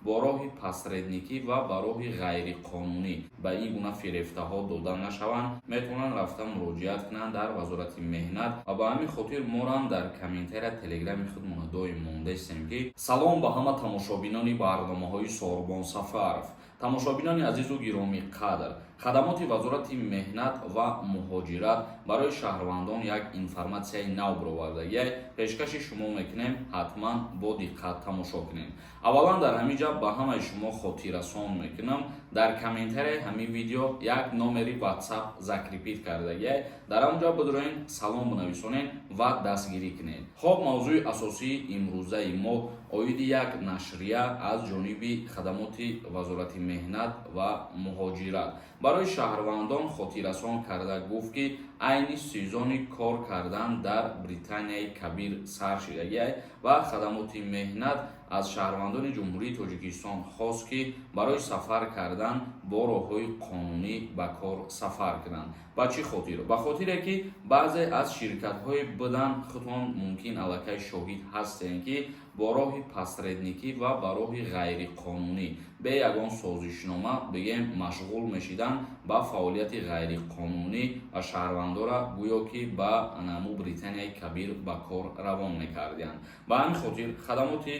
бо роҳи посредникӣ ва ба роҳи ғайриқонунӣ ба ин гуна фирефтаҳо дода нашаванд, метавонанд рафта муроҷиат кунанд дар вазорати меҳнат. ва ба ҳамин хотир морам дар комментария телеграми худмона доим мондастем ки салом ба ҳама тамошобинони барномаҳои Сорбон Сафаров. тамошобинони азизу гиромӣ қадр, хадамоти вазорати меҳнат ва муҳоҷират барои шаҳрвандон як информатсияи нав баровардагӣ пешкаши шумо мекунем. ҳатман бо диққат тамошо кунем. аввалан дар ҳамин ҷа ба ҳамаи шумо хотиррасон мекунам, дар комментарияи ҳамин видео як номери WhatsApp закрипит кардагӣ, дар ҳамон ҷа бидроен салом бинависонед ва дастгирӣ кунед. хоб, мавзӯи асосии имрӯзаи мо оиди як нашрия аз ҷониби хадамоти вазорати меҳнат ва муҳоҷират барои шаҳрвандон хотиррасон карда гуфт ки айни сезони кор кардан дар Британияи Кабир сар шидагӣ ва хадамоти меҳнат аз шаҳрвандони ҷумҳурии Тоҷикистон хост ки барои сафар кардан бо роҳҳои қонунӣ ба кор сафар кунанд. ба чӣ хотир? ба хотире ки баъзе аз ширкатҳои бидан худтон мумкин аллакай шоҳид ҳастем ки бо роҳи посредникӣ ва ба роҳи ғайриқонунӣ бе ягон созишнома бигем машғул мешидан ба фаъолияти ғайриқонунӣ ва шаҳрвандора гӯё ки ба наму Британияи Кабир ба кор равон мекарданд. ба ҳамин хотир хадамоти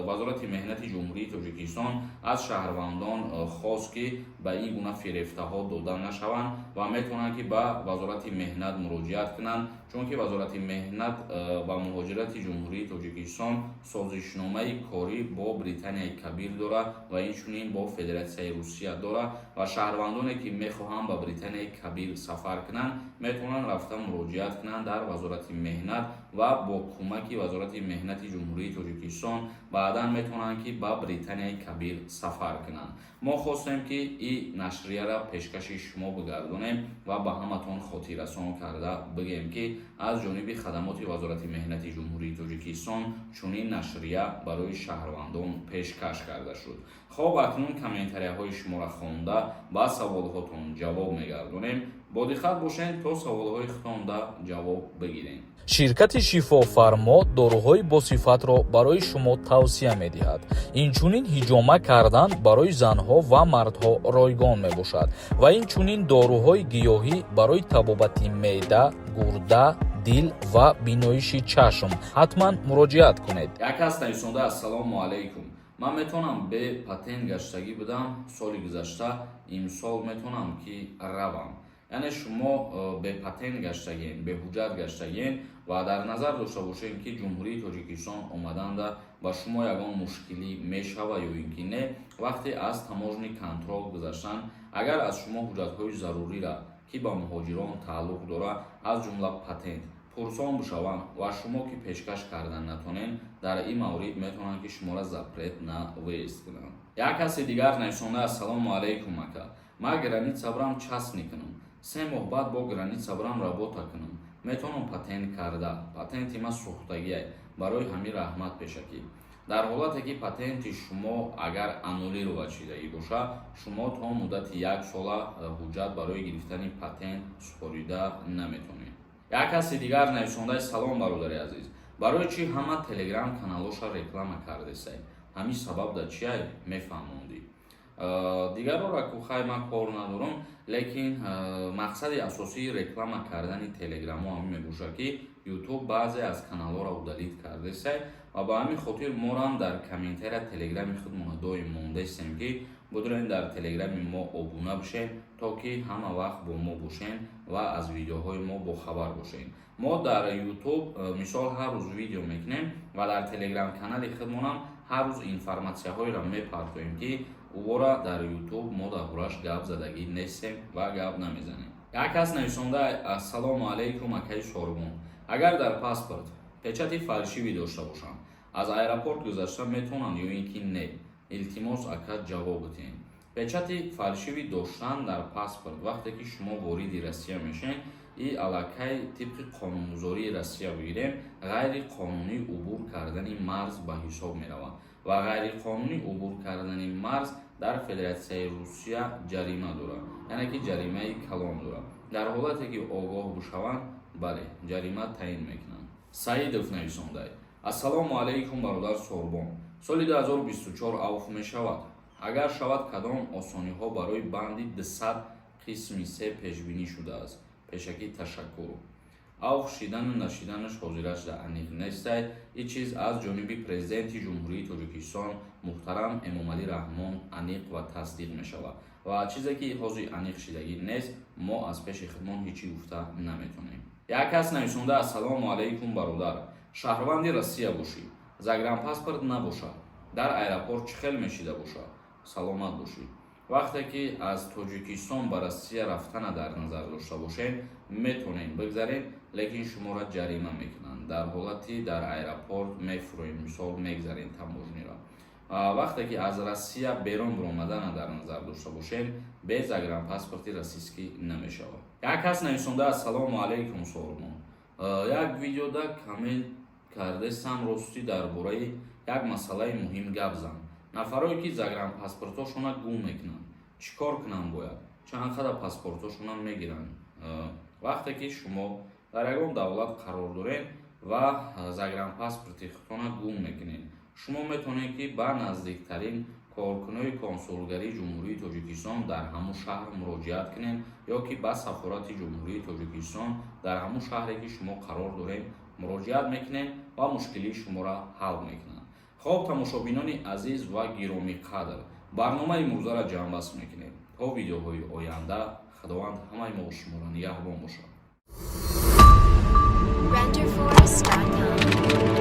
вазорати меҳнати ҷумҳурии Тоҷикистон аз шаҳрвандон хост ки ба ин гуна фирефтаҳо дода нашаванд ва метавонанд ки ба вазорати меҳнат муроҷиат кунанд, чунки вазорати меҳнат ва муҳоҷирати ҷумҳурии Тоҷикистон созишномаи корӣ бо Британияи Кабир дорад ва инчунин бо Федератсияи Русия дорад ва шаҳрвандоне ки мехоҳанд ба Британияи Кабир сафар кунанд метавонанд рафта муроҷиат кунанд дар вазорати меҳнат ва бо кӯмаки вазорати меҳнати ҷумҳурии Тоҷикистон баъдан метавонанд ки ба Британияи Кабир сафар кунанд. мо хостем ки ин нашрияра пешкаши шумо бигардонем ва ба ҳаматон хотиррасон карда бигем ки аз ҷониби хадамоти вазорати меҳнати ҷумҳурии Тоҷикистон чунин нашрия барои шаҳрвандон пешкаш карда шуд. хоб, акнун комментарияҳои шуморо хонда ба саволҳотон ҷавоб мегардонем. бо диққат бошед то саволҳои худтонда ҷавоб бигирем. ширкати шифофармо доруҳои босифатро барои шумо тавсия медиҳад. инчунин ҳиҷома кардан барои занҳо ва мардҳо ройгон мебошад ва инчунин доруҳои гиёҳӣ барои табобати меъда, гурда, дил ва биноиши чашм. ҳатман муроҷиат кунед. як кас нависонда ассалому алайкум. ман метавонам бе патент гаштагӣ бидам соли гузашта, имсол метавонам ки равам. яъне шумо бе патент гаштагин, бе ҳуҷҷат гаштагин ва дар назар дошта бошед ки ҷумҳурии Тоҷикистон омаданда ба шумо ягон мушкилӣ мешава ё ин ки не. вақте аз таможни контрол гузаштан, агар аз шумо ҳуҷҷатҳои зарурира ки ба муҳоҷирон тааллуқ дорад, аз ҷумла патент пурсон бишаванд ва шумо ки пешкаш кардан натонед, дар ин маврид метавонанд ки шуморо запрет навист кунанд. як каси дигар нависонда ассалому алайкум ака. ман границабрам часп мекунам. 3 моҳ баъд бо границабрам работа кунам. метавонам патент карда. патенти ман сӯхтагӣ барои ҳамин раҳмат пешакӣ. дар ҳолате ки патенти шумо агар аннулировать шидагӣ бошад, шумо то муддати 1 сола ҳуҷҷат барои гирифтани патент супорида наметавонед. як каси дигар нависонда салом бародари азиз. барои чӣ ҳама телеграм каналоша реклама кардесай? ҳамин сабаб дар чия мефаҳмондӣ? дигарора ку хай ман кор надорам, лекин мақсади асосии реклама кардани телеграмо ҳамин мебошад ки ютуб баъзе аз каналҳоро удалит кардесай ва ба ҳамин хотир морам дар комментария телеграми худмона доим мондастем ки бидроен дар телеграми мо обуна бошед, то ки ҳама вақт бо мо бошед ва аз видеоҳои мо бохабар бошед. мо дар ютуб мисол ҳар рӯз видео мекунем ва дар телеграм канали худмонам ҳар рӯз информатсияҳоеро мепартоем ки убора дар ютуб мо дар борааш гап задагӣ нестем ва гап намезанем. як кас нависонда ассалому алайкум акаи Сорбон. агар дар паспорт печати фалшивӣ дошта бошам, аз аэропорт гузашта метавонам ё ин ки не? илтимос ака ҷавоб битем. печати фалшивӣ доштан дар паспорт вақте ки шумо вориди Россия мешед, ин аллакай тибқи қонунгузории Россия бигирем, ғайриқонунӣ убур кардани марз ба ҳисоб меравад ва ғайриқонунӣ убур кардани марз дар Федератсияи Русия ҷарима дорад, яъне ки ҷаримаи калон дорад. дар ҳолате ки огоҳ бишаванд, бале, ҷарима таъин мекунанд. Саидов нависондаи: ассалому алайкум бародар Сорбон. соли 2024 авф мешавад. Агар шавад кадом осониҳо барои банди 200 қисми 3 пешбинӣ шудааст. Пешакӣ ташаккур. Авф шидану нашиданаш ҳозирашда аниқ нестай. И чиз аз ҷониби президенти ҷумҳурии Тоҷикистон муҳтарам Эмомалӣ Раҳмон аниқ ва тасдиқ мешавад. Ва чизе ки ҳозир аниқ шидагӣ нест, мо аз пеши худмон ҳечӣ гуфта наметонем. Як кас нависонда: ассалому алайкум бародар, шаҳрванди Россия бошӣ, загранпаспорт набошад, дар аэропорт чӣ хел мешида бошад, саломат бошӣ. вақте ки аз Тоҷикистон ба Россия рафтана дар назар дошта бошем, метонем бигзарем, лекин шуморо ҷарима мекунанд. Дар ҳолати дар аэропорт мефуроем, мисол мегзарем таможниро. вақте ки аз Россия берун биромадана дар назар дошта бошем, без загранпаспорти российскӣ намешавад. Як кас нависонда: ассалому алайкум Соломон, як видеода коммент кардестам, рости дар бораи як масъалаи муҳим гап зан. нафарое ки загранпаспортошона гум мекунанд, чӣ кор кунанд бояд? Чанд қадар паспортошона мегиранд? вақте ки шумо дар ягон давлат қарор доред ва загранпаспорти худтона гум мекунед, шумо метавонед ки ба наздиктарин коркунои консулгарии ҷумҳурии Тоҷикистон дар ҳамун шаҳр муроҷиат кунед, ё ки ба сафорати ҷумҳурии Тоҷикистон дар ҳамун шаҳре ки шумо қарор доред муроҷиат мекунед ва мушкилии шуморо ҳал мекунанд. хоб тамошобинони азиз ва гиромиқадр, барномаи имрӯзаро ҷамъбаст мекунем. то видеоҳои оянда, худованд ҳамаи мо шуморо нигаҳбон бошад. renderforest.com